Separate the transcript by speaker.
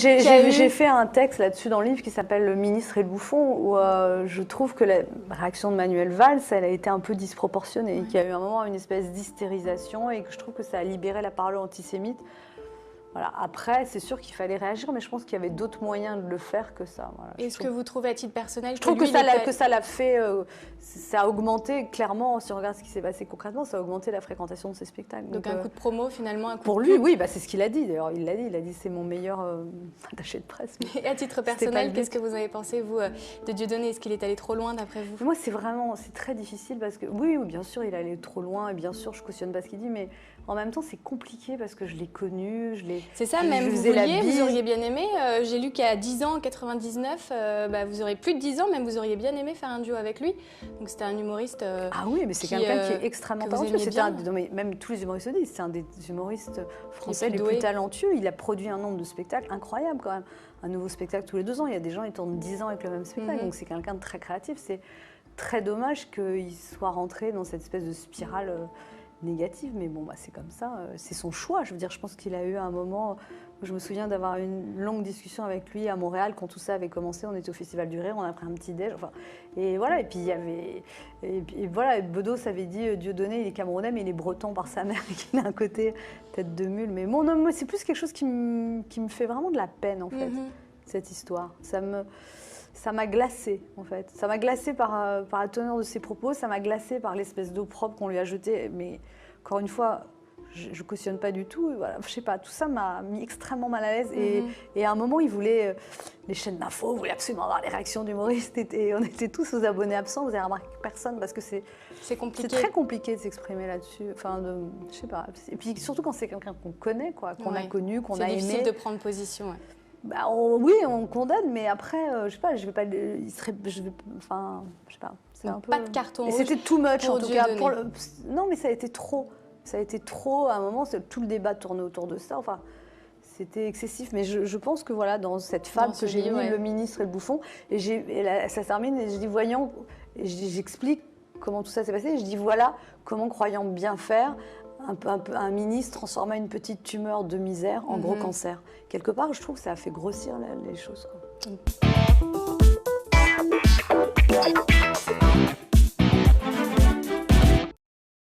Speaker 1: j'ai fait un texte là-dessus dans le livre qui s'appelle « Le ministre et le bouffon » où je trouve que la réaction de Manuel Valls, elle a été un peu disproportionnée, qu'il y a eu un moment une espèce d'hystérisation et que je trouve que ça a libéré la parole antisémite. Voilà. Après, c'est sûr qu'il fallait réagir, mais je pense qu'il y avait d'autres moyens de le faire que ça. Voilà.
Speaker 2: Est-ce que vous trouvez à titre personnel
Speaker 1: je trouve que ça l'a fait, ça a augmenté clairement, si on regarde ce qui s'est passé concrètement, ça a augmenté la fréquentation de ces spectacles.
Speaker 2: Donc un coup de promo finalement, un coup
Speaker 1: pour
Speaker 2: de
Speaker 1: lui, oui, bah, c'est ce qu'il a dit d'ailleurs, il a dit c'est mon meilleur attaché de presse.
Speaker 2: Et à titre personnel, qu'est-ce que vous avez pensé, vous, de Dieudonné? Est-ce qu'il est allé trop loin d'après vous?
Speaker 1: Moi, c'est très difficile parce que, oui, bien sûr, il est allé trop loin et bien sûr, je cautionne pas ce qu'il dit, mais en même temps, c'est compliqué parce que je l'ai connu,
Speaker 2: C'est ça, même vous auriez bien aimé. J'ai lu qu'à 10 ans, en 99, vous aurez plus de 10 ans, même vous auriez bien aimé faire un duo avec lui. Donc c'était un humoriste.
Speaker 1: Ah oui, mais c'est quelqu'un qui est extrêmement talentueux. Même tous les humoristes le disent, c'est un des humoristes français les plus talentueux. Il a produit un nombre de spectacles incroyable quand même. Un nouveau spectacle tous les 2 ans. Il y a des gens, ils tournent 10 ans avec le même spectacle. Donc c'est quelqu'un de très créatif. C'est très dommage qu'il soit rentré dans cette espèce de spirale négative, mais bon, c'est comme ça, c'est son choix. Je veux dire, je pense qu'il a eu un moment où je me souviens d'avoir une longue discussion avec lui à Montréal quand tout ça avait commencé. On était au Festival du Rire, on a pris un petit déj, et voilà. Et puis il y avait, et voilà, Bedos avait dit Dieudonné, il est camerounais, mais il est breton par sa mère, et qu'il a un côté tête de mule. Mais bon, non, c'est plus quelque chose qui me fait vraiment de la peine en fait, cette histoire. Ça m'a glacée, en fait. Ça m'a glacée par la teneur de ses propos, ça m'a glacée par l'espèce d'opprobre qu'on lui a jeté. Mais encore une fois, je ne cautionne pas du tout. Voilà, je sais pas, tout ça m'a mis extrêmement mal à l'aise. Et à un moment, il voulait, les chaînes d'infos voulaient absolument avoir les réactions d'humoristes. Et on était tous aux abonnés absents, vous avez remarqué personne, parce que c'est très compliqué de s'exprimer là-dessus. Enfin, je sais pas. Et puis surtout quand c'est quelqu'un qu'on connaît, quoi, qu'on a connu, qu'on a aimé.
Speaker 2: C'est difficile de prendre position, ouais.
Speaker 1: Oui, on condamne, mais après, je sais pas, je vais pas, enfin, je sais pas. C'est un peu.
Speaker 2: Pas de carton rouge.
Speaker 1: C'était too much en tout cas. Non, mais ça a été trop. Ça a été trop. À un moment, tout le débat tournait autour de ça. Enfin, c'était excessif. Mais je pense que voilà, dans cette fable que j'ai mis, le ministre et le bouffon, et ça termine et je dis voyons, j'explique comment tout ça s'est passé. Et je dis voilà comment, croyant bien faire, un ministre transforma une petite tumeur de misère en gros cancer. Quelque part, je trouve que ça a fait grossir les choses, quoi.